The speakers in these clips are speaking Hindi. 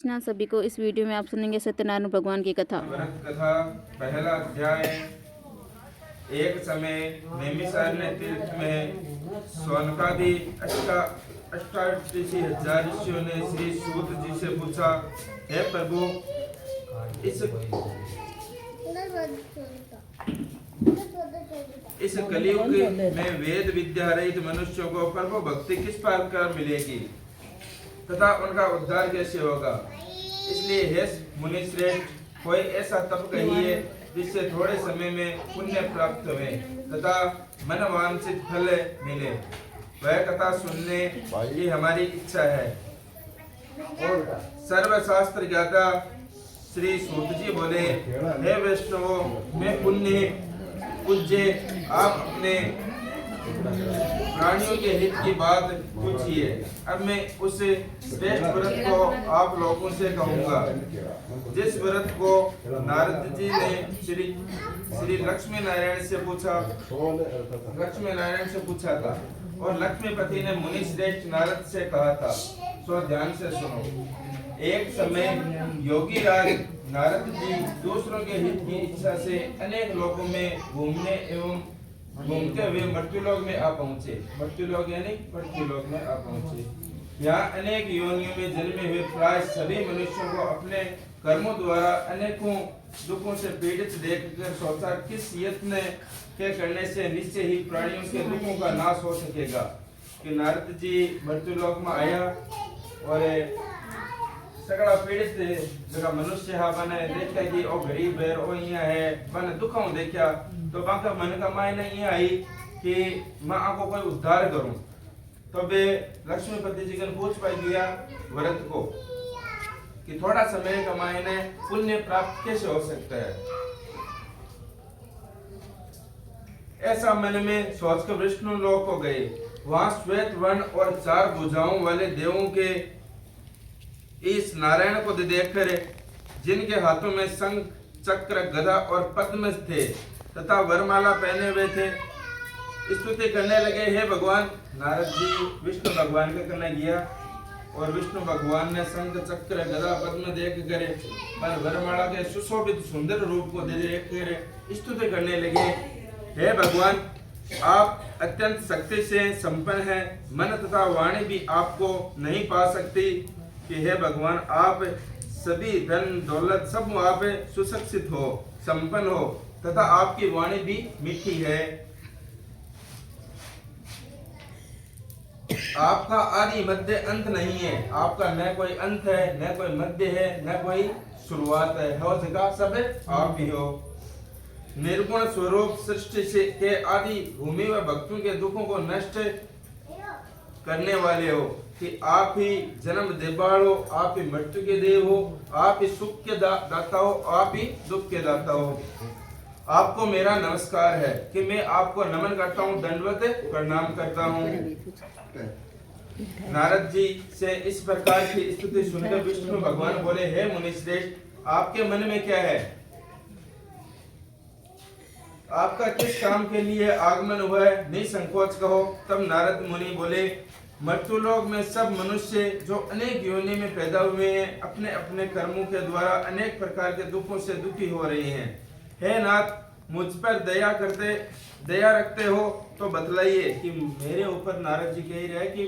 कृष्णा। सभी को इस वीडियो में आप सुनेंगे सत्यनारायण भगवान की कथा। व्रत कथा पहला अध्याय। एक समय नैमिषारण्य तीर्थ में शौनकादि अष्टादशी हजार ऋषियों ने श्री सूत जी से पूछा, हे प्रभु, इस कलयुग में वेद विद्या रहित मनुष्यों को प्रभु भक्ति किस प्रकार मिलेगी तथा उनका उद्धार कैसे होगा। इसलिए हे मुनि श्रेष्ठ, कोई ऐसा तप कहिए जिससे थोड़े समय में पुण्य प्राप्त हुए तथा मन वांछित फल मिले। वह कथा सुनने की हमारी इच्छा है। और सर्वशास्त्र ज्ञाता श्री सूत जी बोले, हे वैष्णवों, मैं पुण्य पूज्य, आप अपने प्राणियों के हित की बात पूछिए। अब मैं उस श्रेष्ठ व्रत को आप लोगों से कहूँगा जिस व्रत को नारद जी ने श्री लक्ष्मी नारायण से पूछा था और लक्ष्मीपति ने मुनि श्रेष्ठ नारद से कहा था। सो ध्यान से सुनो। एक समय योगी राज नारद जी दूसरों के हित की इच्छा से अनेक लोगों में घूमते हुए मृत्युलोक में आ पहुंचे। मृत्युलोक यानी पृथ्वीलोक में आ पहुंचे। यहाँ अनेक योनियों में जन्मे हुए प्राय सभी मनुष्यों को अपने कर्मों द्वारा अनेकों दुखों से पीड़ित देखकर सोचा, किस यत्न के करने से निश्चय ही प्राणियों के दुखों का नाश हो सकेगा। कि नारद जी मृत्युलोक में आया और सगड़ा पीड़ित जगह मनुष्य है बने देखा कि ओ गरीब है, ओ यहाँ है बने दुखों देखा तो बाका मन का मायने ये आई कि मैं आपको कोई उद्धार करूं। तो वे लक्ष्मीपति जी ने पूछ पाई दिया व्रत को कि थोड़ा समय का मायने पुण्य प्राप्त कैसे हो सकता है। ऐसा मन में सोचकर विष्णु लोक को गए। वहां श्वेत वर्ण और 4 भुजाओं वाले देवों के इस नारायण को देखकर, जिनके हाथों में शंख, चक्र, गदा और पद्म थे तथा वरमाला पहने हुए थे, स्तुति करने लगे, हे भगवान। नारद जी विष्णु भगवान के करने गया और विष्णु भगवान ने शंख, चक्र, गदा, पद्म देख कर और वरमाला के सुशोभित सुंदर रूप को देख कर स्तुति करने लगे, हे भगवान, आप अत्यंत शक्ति से संपन्न हैं। मन तथा वाणी भी आपको नहीं पा सकती। कि हे भगवान, आप सभी धन दौलत सब आप सुशिक्षित हो, संपन्न हो तथा आपकी वाणी भी मीठी है। आपका आदि मध्य अंत नहीं है। आपका न कोई अंत है, न कोई मध्य है, न कोई शुरुआत है। हो जगह सब आप ही हो। निर्गुण स्वरूप सृष्टि से के आदि भूमि व भक्तों के दुखों को नष्ट करने वाले हो। कि आप ही जन्म देवाल हो, आप ही मृत्यु के देव हो, आप ही सुख के दाता हो, आप ही दुख के दाता हो। आपको मेरा नमस्कार है कि मैं आपको नमन करता हूँ, दंडवत प्रणाम करता हूँ। नारद जी से इस प्रकार की स्तुति सुनकर विष्णु भगवान बोले, हे मुनि श्रेष्ठ, आपके मन में क्या है? आपका किस काम के लिए आगमन हुआ है? निसंकोच कहो। तब नारद मुनि बोले, मृत्युलोक में सब मनुष्य जो अनेक योनि में पैदा हुए हैं, अपने अपने कर्मों के द्वारा अनेक प्रकार के दुखों से दुखी हो रहे हैं। हे नाथ, मुझ पर दया रखते हो तो बतलाइए कि मेरे ऊपर। नारद जी कह रहे हैं कि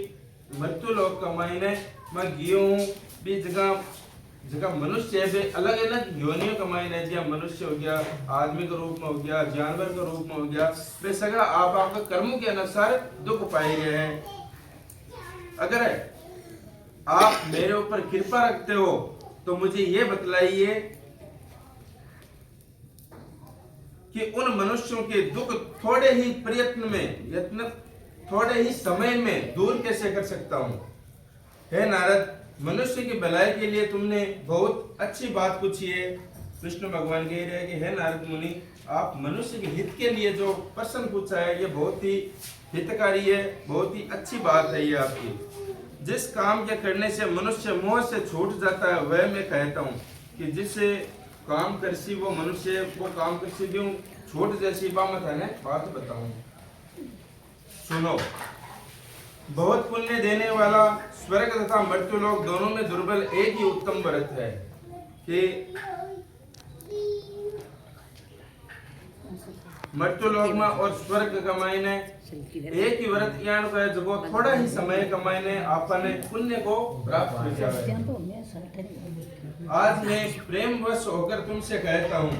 मृत्युलोक का मायने मैं गियो हूँ भी जगह मनुष्य है, अलग अलग योनियों का मायने है। मनुष्य हो गया, आदमी के रूप में हो गया, जानवर के रूप में हो गया, वे सगड़ा आपके कर्मों के अनुसार दुख पाए गए हैं। अगर आप मेरे ऊपर कृपा रखते हो तो मुझे ये बतलाइए कि उन मनुष्यों के दुख थोड़े ही प्रयत्न में, थोड़े ही समय में दूर कैसे कर सकता हूं। हे नारद, मनुष्य की भलाई के लिए तुमने बहुत अच्छी बात पूछी है। विष्णु भगवान कह रहे हैं कि हे नारद मुनि, आप मनुष्य के हित के लिए जो प्रश्न पूछा है, ये बहुत ही हितकारी है, बहुत ही अच्छी बात है ये आपकी। जिस काम के करने से मनुष्य मोह से छूट जाता है, वह मैं कहता हूँ कि जिससे काम करसी वो मनुष्य वो काम करसी भी छूट जैसी बात है ना। बात बताऊं, सुनो। बहुत पुण्य देने वाला स्वर्ग तथा मर्त्यलोक दोनों में दुर्बल एक ही उत्तम व्रत है कि मर्त्यलोक में और स्वर्ग कमाईने एक ही व्रत यान को है जो थोड़ा ही समय कमाईने आपने पुण्य को प्राप्त हो जाए। आज मैं प्रेम वश होकर तुमसे कहता हूँ,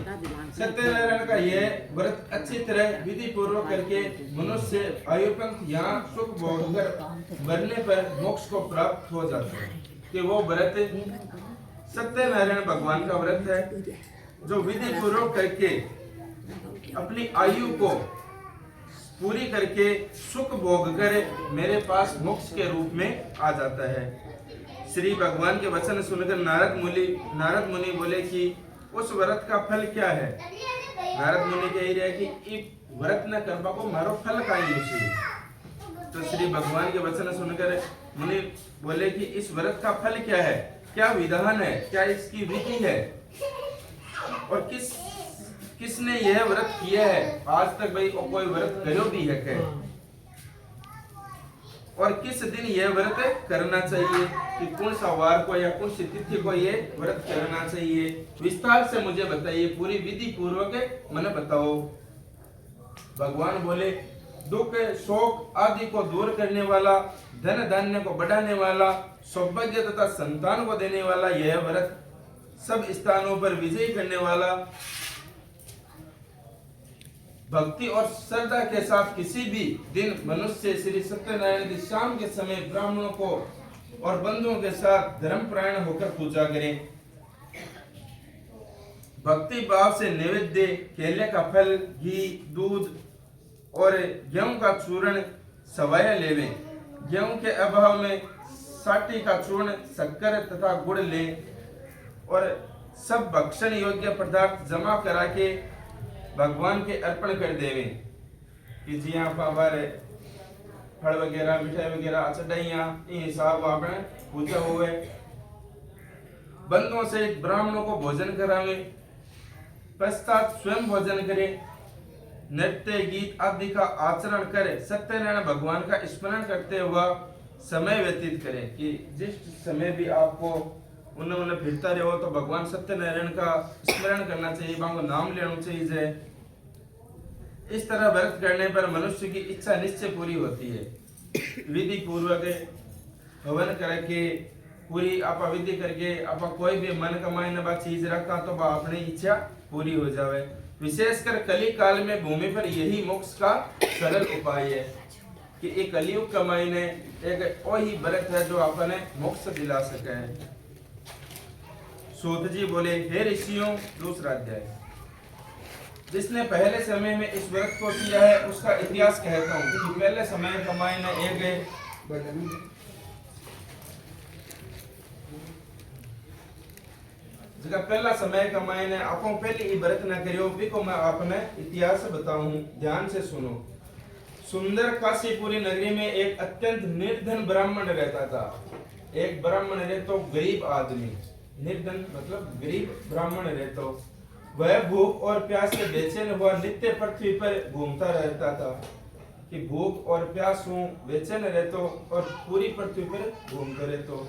सत्यनारायण का यह व्रत अच्छी तरह विधि पूर्वक करके मनुष्य आयुपंथ यहाँ सुख भोग कर मरने पर मोक्ष को प्राप्त हो जाता है। कि वो व्रत सत्यनारायण भगवान का व्रत है जो विधि पूर्वक करके अपनी आयु को पूरी करके सुख भोग कर मेरे पास मोक्ष के रूप में आ जाता है। श्री भगवान के वचन सुनकर नारद मुनि बोले कि उस व्रत का फल क्या है। नारद मुनि कह रहे कि ई व्रत न करबा को मारो फल काई मुझे। तो श्री भगवान के वचन सुनकर मुनि बोले कि इस व्रत का फल क्या है, क्या विधान है, क्या इसकी विधि है और किसने यह व्रत किया है। आज तक भाई कोई व्रत करो भी है क्या, और किस दिन यह व्रत करना चाहिए, कि कौन सा वार को या कौन सी तिथि को यह व्रत करना चाहिए, विस्तार से मुझे बताइए, पूरी विधि पूर्वक मैंने बताओ। भगवान बोले दुख शोक आदि को दूर करने वाला, धन धान्य को बढ़ाने वाला, सौभाग्य तथा संतान को देने वाला यह व्रत, सब स्थानों पर विजय करने वाला, भक्ति और श्रद्धा के साथ किसी भी दिन मनुष्य श्री सत्यनारायण की शाम के समय ब्राह्मणों को और बंधुओं के साथ धर्मपरायण होकर पूजा करें। भक्ति भाव से नैवेद्य केले का फल, घी, दूध और गेहूं का चूर्ण सवाया लेवें। गेहूं के अभाव में साठी का चूर्ण, शक्कर तथा गुड़ लें और सब भक्षण योग्य पदार्थ जमा करा के भगवान के अर्पण कर देवे। कि जी आप हमारे फल वगैरह मिठाई वगैरह चढ़ाइया हिसाब आपने पूजा हुए, बंधुओं से ब्राह्मणों को भोजन करावे, पश्चात स्वयं भोजन करे, नृत्य गीत आदि का आचरण करे, सत्यनारायण भगवान का स्मरण करते हुआ समय व्यतीत करे। कि जिस समय भी आपको उन्हें फिरता रहो तो भगवान सत्यनारायण का स्मरण करना चाहिए, वहां नाम लेना चाहिए। इस तरह व्रत करने पर मनुष्य की इच्छा निश्चय पूरी होती है। विधि पूर्वक हवन करके पूरी आप विधि करके आप कोई भी मन कमाई न चीज रखा तो अपनी इच्छा पूरी हो जावे। विशेषकर कली काल में भूमि पर यही मोक्ष का सरल उपाय है कि एक कलियुग कमाई ने एक वही व्रत है जो अपने मोक्ष दिला सके है। सूत जी बोले, हे ऋषियों, दूसरा अध्याय, जिसने पहले समय में इस व्रत को किया है उसका इतिहास कहता हूँ कि पहले समय कमाई ने एक जगह पहला समय कमाई ने आपको पहले ही व्रत न करियो भी को मैं आपने इतिहास बताऊं, ध्यान से सुनो। सुंदर काशीपुरी नगरी में एक अत्यंत निर्धन ब्राह्मण रहता था। एक ब्राह्मण रहता गरीब आदमी, निर्धन मतलब गरीब ब्राह्मण रहता, वह भूख और प्यास से बेचैन हुआ नित्य पृथ्वी पर घूमता रहता था। कि भूख और प्यास हूँ, बेचैन रहता और पूरी पृथ्वी पर घूमते रहता।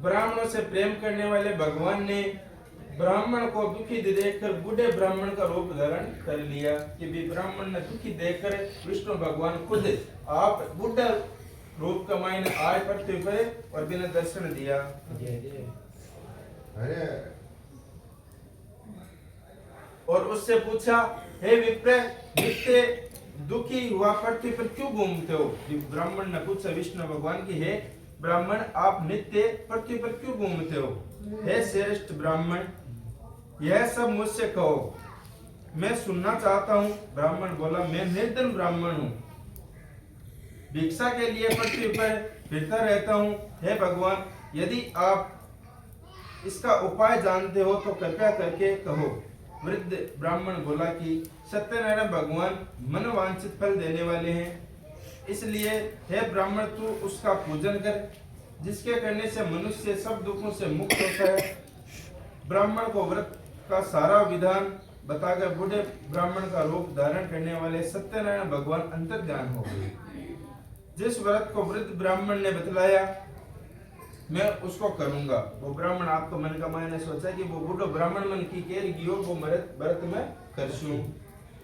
ब्राह्मणों से प्रेम करने वाले भगवान ने ब्राह्मण को दुखी देखकर बूढ़े ब्राह्मण का रूप धारण कर लिया। कि भी ब्राह्मण ने दुखी देखकर विष्णु भगवान खुद आप बूढ़ा रूप कमाई ने आए पृथ्वी पर और बिना दर्शन दिया। और उससे पूछा, हे विप्र, नित्य दुखी हुआ पृथ्वी पर क्यों घूमते हो। ब्राह्मण ने पूछा विष्णु भगवान की, हे ब्राह्मण, आप नित्य पृथ्वी पर क्यों घूमते हो। हे श्रेष्ठ ब्राह्मण, यह सब मुझसे कहो, मैं सुनना चाहता हूँ। ब्राह्मण बोला, मैं निर्धन ब्राह्मण हूँ, भिक्षा के लिए पृथ्वी पर फिरता रहता हूँ। हे भगवान, यदि आप इसका उपाय जानते हो तो कृपया करके कहो। वृद्ध ब्राह्मण बोला कि सत्यनारायण भगवान मनोवांछित फल देने वाले हैं, इसलिए हे ब्राह्मण, तू उसका पूजन कर, जिसके करने से मनुष्य सब दुखों से मुक्त होता है। ब्राह्मण को व्रत का सारा विधान बताकर बूढ़े ब्राह्मण का रूप धारण करने वाले सत्यनारायण भगवान अंतर्ध्यान हो गए। जिस व्रत को वृद्ध ब्राह्मण ने बतलाया मैं उसको करूंगा। वो ब्राह्मण आपको मन का मायने सोचा कि वो बूढ़ो ब्राह्मण मन की केर गियो वो व्रत में करसूं।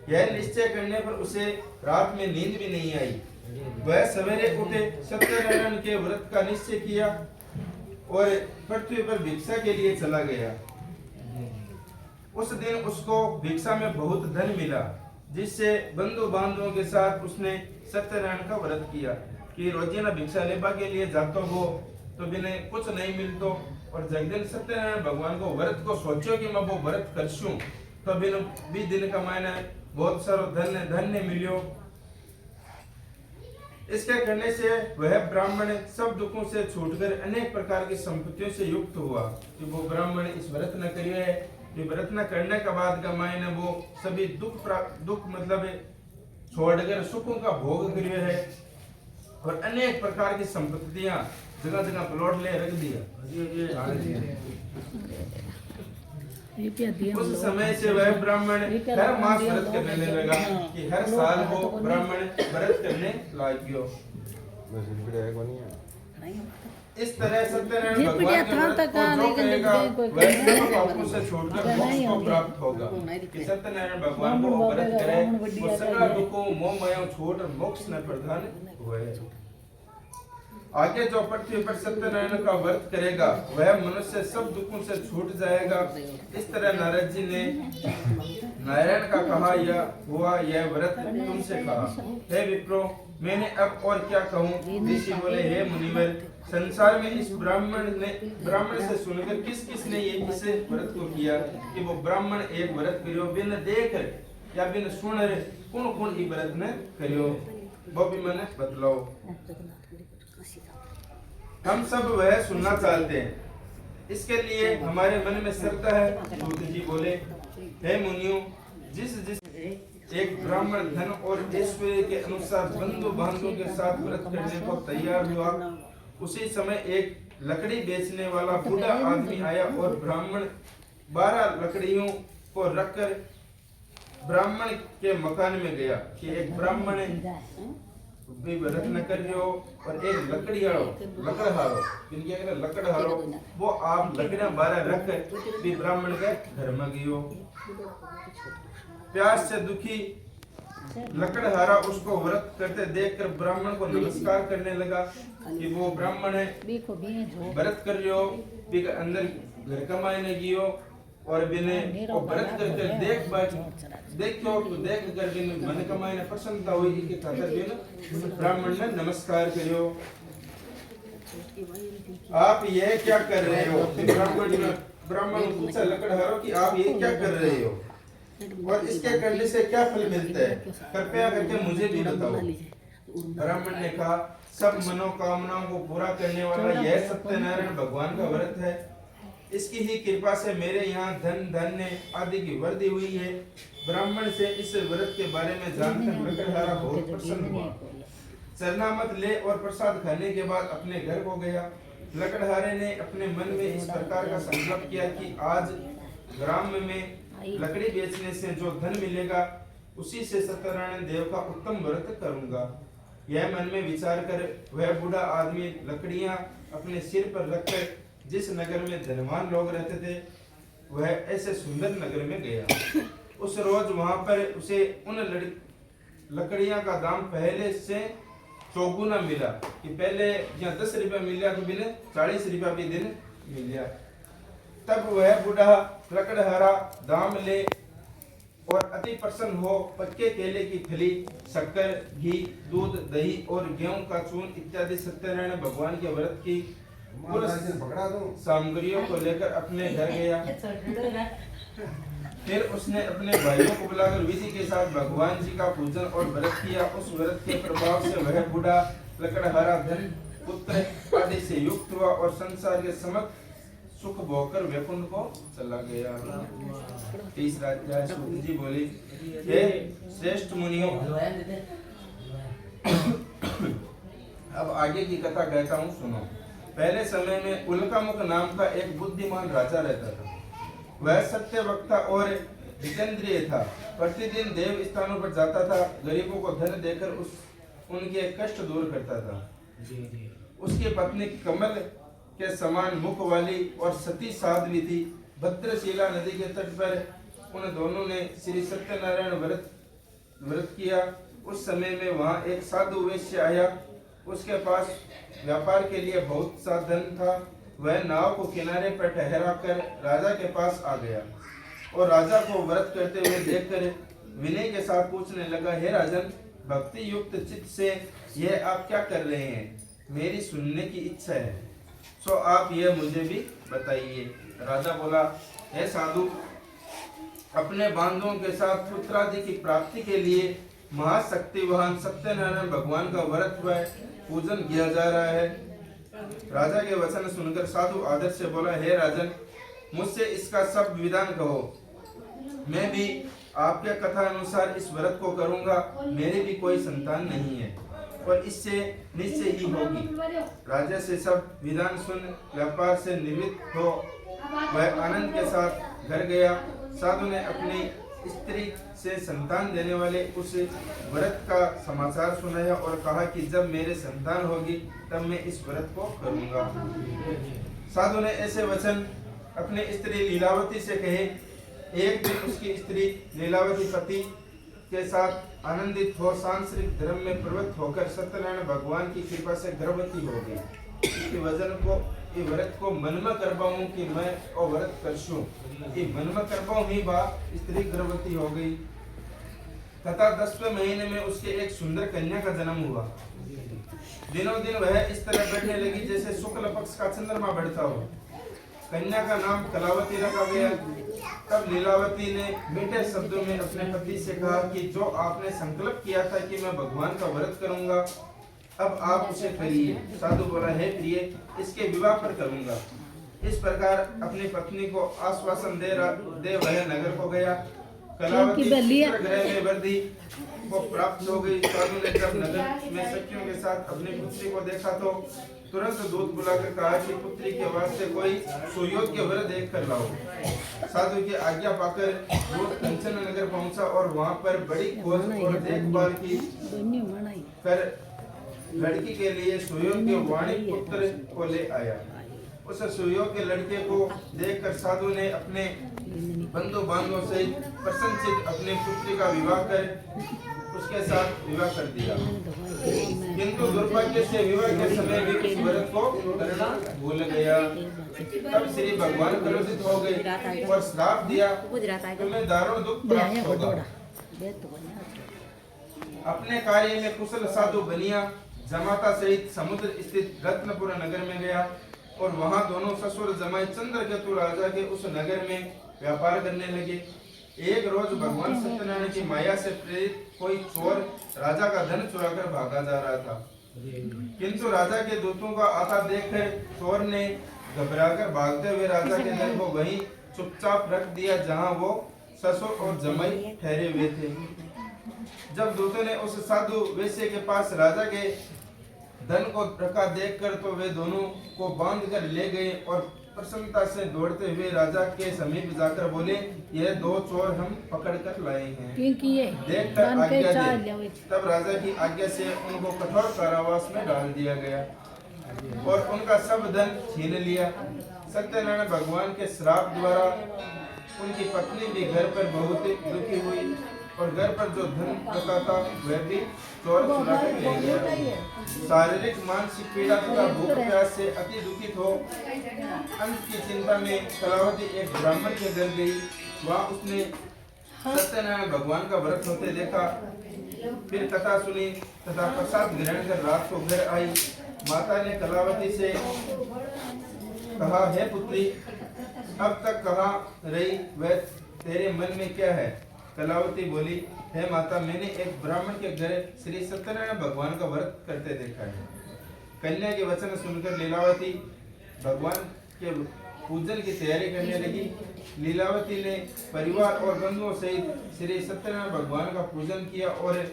यह निश्चय करने पर उसे रात में नींद भी नहीं आई। वह सवेरे उठे, सत्यनारायण के व्रत का निश्चय किया और पृथ्वी पर भिक्षा के लिए चला गया। उस दिन उसको भिक्षा में बहुत धन मिला, जिससे बंधु बांधवों के साथ उसने सत्यनारायण का व्रत किया कि रोजाना भिक्षा लेबा के लिए जातो हो तो बिने कुछ नहीं मिलतो। और जग दिन सत्यनारायण भगवान को व्रत को सोचो कि मैं वो व्रत करसूं तो बिन 20 दिन का मायने बहुत सारो धन्य मिलियो। इसके करने से वह ब्राह्मण सब दुखों से छूटकर अनेक प्रकार की संपत्तियों से युक्त हुआ। कि वो ब्राह्मण इस व्रत न करिए, ये व्रत न करने के बाद का मायने वो सभी दुख मतलब छोड़कर सुखों का भोग करिए है और अनेक प्रकार की संपत्तियां जगह जगह प्लॉट ले रख दिया। उस समय से वह ब्राह्मण हर मास व्रत करने लगा कि हर साल वो ब्राह्मण व्रत करने लागियो। इस तरह सत्यनारायण भगवान के व्रत को जो करेगा वह सब पापों से छोड़कर मोक्ष को प्राप्त होगा। कि सत्यनारायण भगवान को व्रत करे वो सगला दुखों मोह माया छोड़ मोक्ष न प्रदान हुए। आगे जो पृथ्वी पर सत्यनारायण का व्रत करेगा वह मनुष्य सब दुखों से छूट जाएगा। इस तरह नारद जी ने नारायण का कहा यह व्रत तुमसे कहा। हे विप्रो मैंने अब और क्या कहूँ। ऋषि बोले हे मुनिवर संसार में इस ब्राह्मण से सुनकर किस किस ने ये इस व्रत को किया कि वो ब्राह्मण एक व्रत करियो बिन देख या बिन सुन कौन कौन ई व्रत ने करियो वो भी मैंने बतलाओ। हम सब वह सुनना चाहते हैं, इसके लिए हमारे मन में श्रद्धा है। सूत जी बोले हे मुनियों जिस एक ब्राह्मण धन और ऐश्वर्य के अनुसार बंधु बांधवों के साथ व्रत करने को तैयार हुआ, उसी समय एक लकड़ी बेचने वाला बूढ़ा आदमी आया और ब्राह्मण 12 लकड़ियों को रखकर ब्राह्मण के मकान में गया कि एक ब्राह्मण भी व्रत न कर रहे हो और एक लकड़हारो वो आप लकड़ियां 12 रखकर भी ब्राह्मण के घर में गयो। प्यास से दुखी लकड़हारा उसको व्रत करते देखकर ब्राह्मण को नमस्कार करने लगा कि वो ब्राह्मण है व्रत कर रहे हो भी अंदर घर कमाने गियो और बिने वो व्रत करके देखो तो देख कर बिन मन कमाने प्रसन्नता हुई कि खातर बिन ब्राह्मण ने नमस्कार करियो। आप ये क्या कर रहे हो। ब्राह्मण पूछा लकड़हारो कि आप ये क्या कर रहे हो और इसके करने से क्या फल मिलता है, कृपया करके मुझे भी बताओ। ब्राह्मण ने कहा सब मनोकामनाओं को पूरा करने वाला यह सत्यनारायण भगवान का व्रत है। इसकी ही कृपा से मेरे यहाँ धन धान्य आदि की वृद्धि हुई है। ब्राह्मण से इस व्रत के बारे में जानकर लकड़हारा बहुत प्रसन्न हुआ। चरणामत ले और प्रसाद खाने के बाद अपने घर को गया। लकड़हारे ने अपने मन में इस प्रकार का संकल्प किया कि आज ग्राम में लकड़ी बेचने से जो धन मिलेगा उसी से सत्यनारायण देव का उत्तम व्रत करूंगा। यह मन में विचार कर वह बूढ़ा आदमी लकड़ियां अपने सिर पर रखकर जिस नगर में धनवान लोग रहते थे वह ऐसे सुंदर नगर में गया। उस रोज वहां पर उसे उन लकड़ियां का दाम पहले से चौगुना मिला कि पहले यहाँ 10 रुपया मिला तो बिना 40 रुपया भी दिन मिला। तब वह बूढ़ा लकड़हारा दाम ले और अति प्रसन्न हो पक्के केले की फली, शक्कर, घी, दूध, दही और गेहूं का चूर्ण इत्यादि सत्यनारायण भगवान के व्रत की सामग्रियों को लेकर अपने घर गया। फिर उसने अपने भाइयों को बुलाकर विधि के साथ भगवान जी का पूजन और व्रत किया। उस व्रत के प्रभाव से वह बूढ़ा लकड़हारा धन पुत्र आदि से युक्त हुआ और संसार के समस्त सुख भोगकर वैकुंठ को चला गया। तीसरा अध्याय सूत जी बोली हे श्रेष्ठ मुनियों अब आगे की कथा कहता हूँ सुनो। पहले समय में उल्कामुख नाम का एक बुद्धिमान राजा रहता था। वह सत्य वक्ता और जितेंद्रिय था। प्रतिदिन देव स्थानों पर जाता था। गरीबों को धन देकर उनके कष्ट दूर करता था। उसकी पत्नी कमल के समान मुख वाली और सती साध्वी थी। भद्रशिला नदी के तट पर उन दोनों ने श्री सत्यनारायण व्रत किया। उस समय में वहाँ एक साधु वैश्य आया। उसके पास व्यापार के लिए बहुत सा धन था। वह नाव को किनारे पर ठहरा कर राजा के पास आ गया और राजा को व्रत करते हुए देखकर विनय के साथ पूछने लगा, हे राजन, भक्ति युक्त चित्त से यह आप क्या कर रहे हैं? मेरी सुनने की इच्छा है, सो आप यह मुझे भी बताइए। राजा बोला, हे साधु, अपने बांधवों के साथ पुत्रादि की प्राप्ति के लिए महाशक्तिवान सत्यनारायण भगवान का व्रत व पूजन किया जा रहा है। राजा के वचन सुनकर साधु आदर से बोला, हे राजन, मुझसे इसका सब विधान कहो। मैं भी आपके कथा अनुसार इस व्रत को करूंगा। मेरी भी कोई संतान नहीं है और इससे निश्चय ही होगी। राजा से सब विधान सुन व्यापार से निवृत्त हो वह आनंद के साथ घर गया। साधु ने अपनी स्त्री से संतान देने वाले उस व्रत का समाचार सुनाया और कहा कि जब मेरे संतान होगी तब मैं इस व्रत को करूंगा। साधु ने ऐसे वचन अपनी स्त्री लीलावती से कहे। एक दिन उसकी स्त्री लीलावती पति के साथ आनंदित हो सांसारिक धर्म में प्रवृत्त होकर सत्यनारायण भगवान की कृपा से गर्भवती हो गई। इस वजन को ये व्रत को मन में कर पाऊं कि मैं और व्रत करशूं, ये मन में कर पाऊं ही बा स्त्री गर्भवती हो गई। तथा 10वें महीने में उसके एक सुंदर कन्या का जन्म हुआ। दिनों दिन वह इस तरह बढ़ने लगी जैसे शुक्ल पक्ष का चंद्रमा बढ़ता हो। कन्या का नाम कलावती रखा गया। तब लीलावती ने मीठे शब्दों में अपने पति से कहा कि जो आपने संकल्प किया था कि मैं भगवान का व्रत करूंगा, अब आप उसे करिए। साधु बोला, हे प्रिय, इसके विवाह पर करूंगा। इस प्रकार अपनी पत्नी को आश्वासन दे वह नगर को गया। कलावती गृह में वृद्धि को प्राप्त हो गई। साधु ने जब नगर में सखियों के साथ अपनी पुत्री को देखा तो तुरंत दूत बुलाकर कहा कि पुत्री के वास्ते कोई सुयोग्य वर देख कर लाओ। साधु की आज्ञा पाकर दूत कंचन नगर पहुंचा और वहां पर बड़ी खोज और देखभाल की कर लड़की के लिए सुयोग्य वाणी पुत्र को ले आया। उस सुयोग्य लड़के को देखकर साधु ने अपने बंधु बांधवों से प्रसन्नचित्त अपनी पुत्री का विवाह कर उसके साथ विवाह कर दिया। किंतु दुर्भाग्य से विवाह के समय भी उस व्रत को करना भूल गया। तब श्री भगवान क्रोधित हो गए और श्राप दिया, तुम्हें दारुण दुख प्राप्त होगा। अपने कार्य में कुशल साधु बनिया जमाता सहित समुद्र स्थित रत्नपुर नगर में गया और वहां दोनों ससुर जमाई चंद्रकेतु राजा के उस नगर में व्यापार करने लगे। एक रोज भगवान सत्यनारायण की माया से प्रेरित कोई चोर राजा का धन चुराकर भागा जा रहा था। किंतु राजा के दूतों का आता देखकर चोर ने घबराकर भागते हुए राजा के धन को वहीं चुपचाप रख दिया जहां वो ससुर और जमाई ठहरे हुए थे। जब दूतों ने उस साधु वैश्य के पास राजा के धन को रखा देखकर तो वे दोनों को बांध कर ले गए और प्रसन्नता से दौड़ते हुए राजा के समीप जाकर बोले, यह दो चोर हम पकड़ कर लाए हैं, देखकर आज्ञा दे। तब राजा की आज्ञा से उनको कठोर कारावास में डाल दिया गया और उनका सब धन छीन लिया। सत्यनारायण भगवान के श्राप द्वारा उनकी पत्नी भी घर पर बहुत दुखी हुई और घर पर जो धन रखा था वह भी चोर चुरा कर ले गया। शारीरिक मानसिक पीड़ा तथा भूख प्यास से अति दुखित हो अंत की चिंता में कलावती एक ब्राह्मण के घर गई। वहाँ उसने सत्यनारायण भगवान का व्रत होते देखा, फिर कथा सुनी तथा प्रसाद ग्रहण कर रात को घर आई। माता ने कलावती से कहा, हे पुत्री, अब तक कहाँ रही, वह तेरे मन में क्या है? कलावती बोली, हे माता, मैंने एक ब्राह्मण के घर श्री सत्यनारायण भगवान का व्रत करते देखा है। कन्या के वचन सुनकर लीलावती भगवान के पूजन की तैयारी करने लगी। लीलावती ने परिवार और बंधुओं सहित श्री सत्यनारायण भगवान का पूजन किया और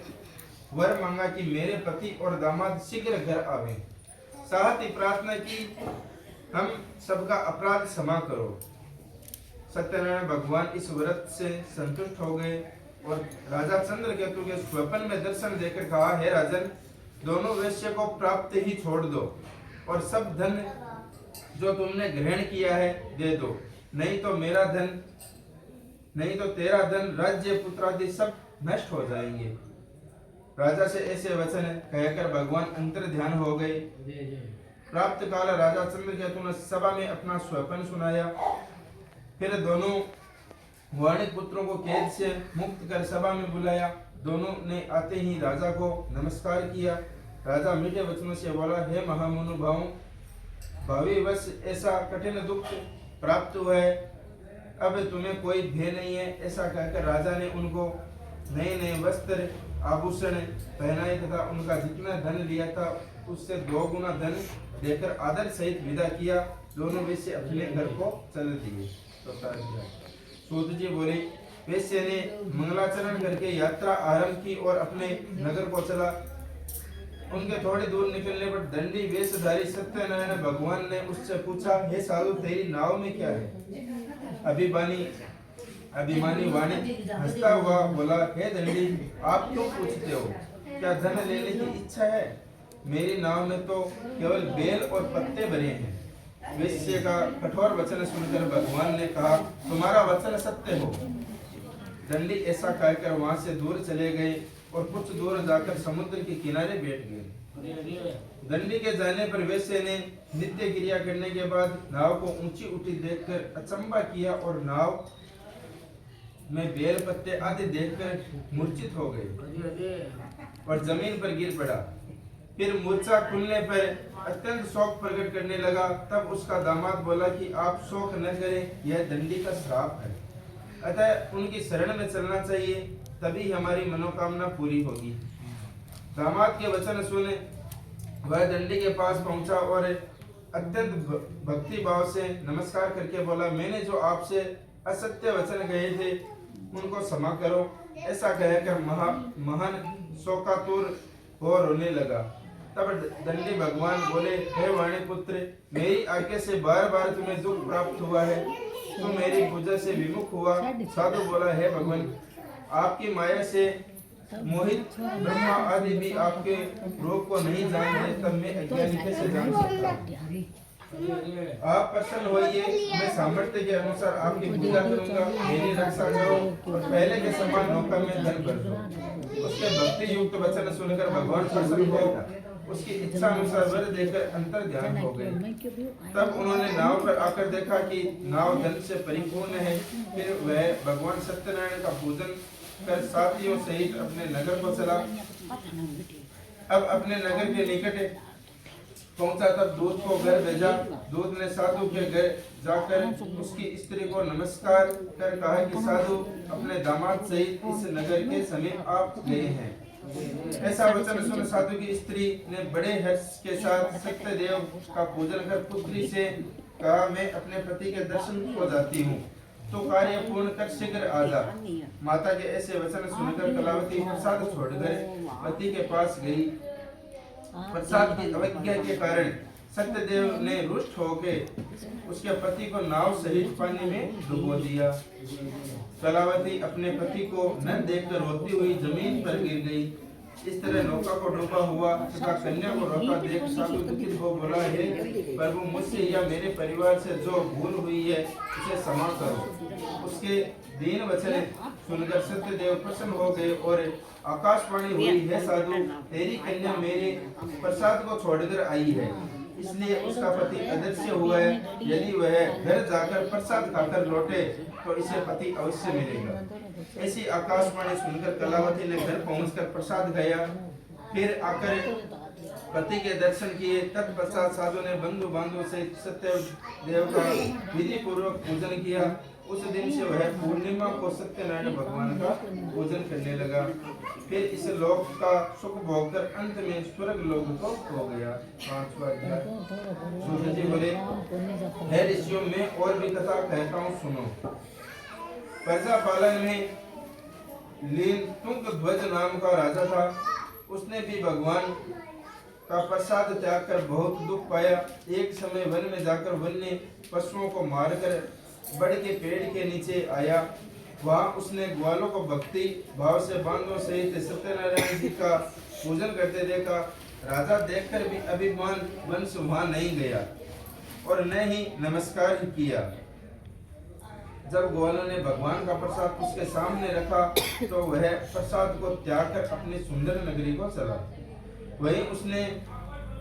वर मांगा कि मेरे पति और दामाद शीघ्र घर आवे। साथ ही प्रार्थना की, हम सबका अपराध क्षमा करो। सत्यनारायण भगवान इस व्रत से संतुष्ट हो गए और राजा चंद्रकेतु के स्वप्न में दर्शन देकर कहा, हे राजन, दोनों वैश्य को प्राप्त ही छोड़ दो और सब धन जो तुमने ग्रहण किया है दे दो, नहीं तो तेरा धन, राज्य, पुत्र आदि सब नष्ट हो जाएंगे। राजा से ऐसे वचन कहकर भगवान अंतर ध्यान हो गए। प्राप्त काल राजा चंद्रकेतु ने सभा में अपना स्वप्न सुनाया। फिर दोनों वाणिक पुत्रों को कैद से मुक्त कर सभा में बुलाया। दोनों ने आते ही राजा को नमस्कार किया। राजा मीठे वचनों से बोला, हे महामनुभावों, भावी वर्ष ऐसा कठिन दुख प्राप्त हुआ है, अब तुम्हें कोई भय नहीं है। ऐसा कहकर राजा ने उनको नए नए वस्त्र आभूषण पहनाए तथा उनका जितना धन लिया था उससे 2 गुना धन देकर आदर सहित विदा किया। दोनों वैश्य अपने घर को चल दिए। सूत जी बोले, वैश्य ने मंगलाचरण करके यात्रा आरंभ की और अपने नगर को चला। उनके थोड़ी दूर निकलने पर दंडी वेशधारी सत्यनारायण भगवान ने उससे पूछा, हे साधु, तेरी नाव में क्या है? अभिमानी वाणिक हंसता हुआ बोला, हे दंडी, आप क्यों पूछते हो? क्या धन लेने की इच्छा है? मेरी नाव में तो केवल बेल और पत्ते भरे हैं। वैश्य का कठोर वचन सुनकर भगवान ने कहा, तुम्हारा वचन सत्य हो। दंडी ऐसा कहकर वहां से दूर चले गए और कुछ दूर जाकर समुद्र के किनारे बैठ गए। दंडी के जाने पर वैश्य ने नित्य क्रिया करने के बाद नाव को ऊंची उठी देखकर अचंभा किया और नाव में बेल पत्ते आदि देखकर मूर्छित हो गए और जमीन पर गिर पड़ा। फिर मूर्छा खुलने पर अत्यंत शोक प्रकट करने लगा। तब उसका दामाद बोला कि आप शोक न करें, यह दंडी का श्राप है, अतः उनकी शरण में चलना चाहिए, तभी हमारी मनोकामना पूरी होगी। दामाद के वचन सुने वह दंडी के पास पहुंचा और अत्यंत भक्ति भाव से नमस्कार करके बोला, मैंने जो आपसे असत्य वचन कहे थे उनको क्षमा करो। ऐसा कहकर महान शोकातुर हो रोने लगा। तब दंडी भगवान बोले, हे वाणी पुत्र, मेरी आज्ञा से बार बार तुम्हें दुख प्राप्त हुआ है, तुम मेरी पूजा से विमुख हुआ। साधु बोला, हे भगवान, आपकी माया से मोहित ब्रह्मा आदि भी आपके रूप को नहीं जानते, तब मैं अज्ञानी कैसे जान सकता हूँ? आप प्रसन्न होइए, मैं सामर्थ्य के अनुसार आपकी पूजा करूंगा, मेरी रक्षा करो और पहले के समान नौका में धन भर दो। उसके भक्ति युक्त वचन सुनकर भगवान प्रसन्न हो उसकी इच्छा अनुसार वर देकर अंतर ध्यान हो गए। तब उन्होंने नाव पर आकर देखा कि नाव धन से परिपूर्ण है। फिर वह भगवान सत्यनारायण का पूजन कर साथियों सहित अपने नगर को चला। अब अपने नगर के निकट पहुंचा तब दूत को घर भेजा। दूत ने साधु के घर जाकर उसकी स्त्री को नमस्कार कर कहा कि साधु अपने दामाद सहित इस नगर के समीप आप गए हैं। ऐसा वचन सुन साधु की स्त्री ने बड़े हर्ष के साथ सत्यदेव का पूजन कर पुत्री से कहा, मैं अपने पति के दर्शन को जाती हूँ, तो कार्य पूर्ण कर शीघ्र आ जा। माता के ऐसे वचन सुनकर कलावती प्रसाद छोड़कर पति के पास गई। प्रसाद की अवज्ञा के कारण सत्यदेव ने रुष्ट होकर उसके पति को नाव सहित पानी में डुबो दिया। कलावती अपने पति को न देखकर रोती हुई जमीन पर गिर गई। इस तरह नौका को डूबा हुआ तथा कन्या को रोता देख साधु दुखित हो बोला, हे प्रभु, मुझसे या मेरे परिवार से जो भूल हुई है उसे क्षमा करो। उसके दीन वचन सुनकर सत्यदेव प्रसन्न हो गए और आकाशवाणी हुई, हे साधु, तेरी कन्या मेरे प्रसाद को छोड़कर आई है, इसलिए उसका पति अदृश्य हुआ है। यदि वह घर जाकर प्रसाद खाकर लौटे तो इसे पति अवश्य मिलेगा। ऐसी आकाशवाणी सुनकर कलावती ने घर पहुंचकर प्रसाद खाया। फिर आकर पति के दर्शन किए। तत्पश्चात साधु ने बंधु बांधव से सत्यदेव का विधि पूर्वक पूजन किया। उस दिन से वह पूर्णिमा को सत्यनारायण भगवान का पूजन करने लगा। फिर इस लोक का सुख भोगकर अंत में स्वर्ग लोक को हो गया। 5वां अध्याय। सूत जी बोले, हे ऋषियों, मैं और भी कथा कहता हूँ, सुनो। प्रजा पालन में लीन तुंगध्वज नाम का राजा था। उसने भी भगवान का प्रसाद त्याग कर बहुत दुख पाया। एक समय वन में जाकर वन्य पशुओं को मारकर बड़ के पेड़ के नीचे आया। वहां उसने ग्वालों को भक्ति भाव से बांधों सहित सत्यनारायण जी का पूजन करते देखा। राजा देखकर भी अभिमान वंश वहां नहीं गया और न ही नमस्कार ही किया। जब ग्वालों ने भगवान का प्रसाद उसके सामने रखा तो वह प्रसाद को त्याग कर अपनी सुंदर नगरी को चला। वहीं उसने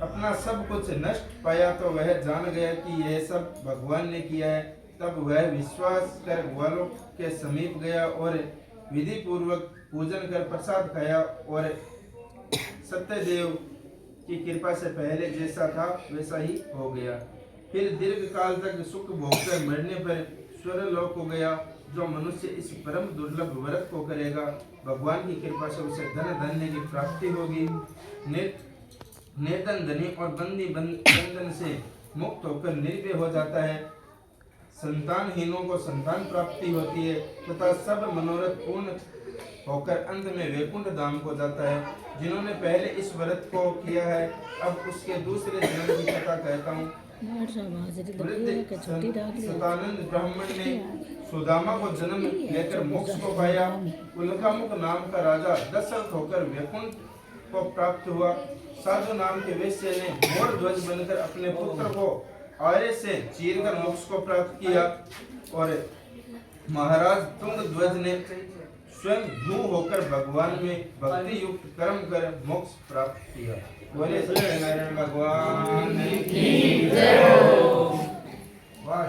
अपना सब कुछ नष्ट पाया तो वह जान गया कि यह सब भगवान ने किया है। तब वह विश्वास कर ग्वालों के समीप गया और विधि पूर्वक पूजन कर प्रसाद खाया और सत्यदेव की कृपा से पहले जैसा था वैसा ही हो गया। फिर दीर्घ काल तक सुख भोगकर मरने पर स्वर्गलोक को गया। जो मनुष्य इस परम दुर्लभ व्रत को करेगा भगवान की कृपा से उसे धन धान्य की प्राप्ति होगी। निर्धन धनी और बंदी बंधन से मुक्त होकर निर्भय हो जाता है। संतानहीनों को संतान प्राप्ति होती है तथा सब मनोरथ पूर्ण होकर अंत में वैकुंठ धाम को जाता है। जिन्होंने पहले इस व्रत को किया है अब उसके दूसरे जन्म की कथा कहता हूँ। सतानंद ब्राह्मण ने सुदामा को जन्म लेकर मोक्ष को पाया। उल्कामुख नाम का राजा दशरथ होकर वैकुंठ को प्राप्त हुआ। साधु नाम के वैश्य ने मोर ध्वज बनकर अपने पुत्र को आर्य से चीरकर मोक्ष को प्राप्त किया और महाराज तुंग ध्वज ने स्वयं भू होकर भगवान में भक्ति युक्त कर्म कर मोक्ष प्राप्त किया। बोले सत्यनारायण भगवान की जय हो। वाह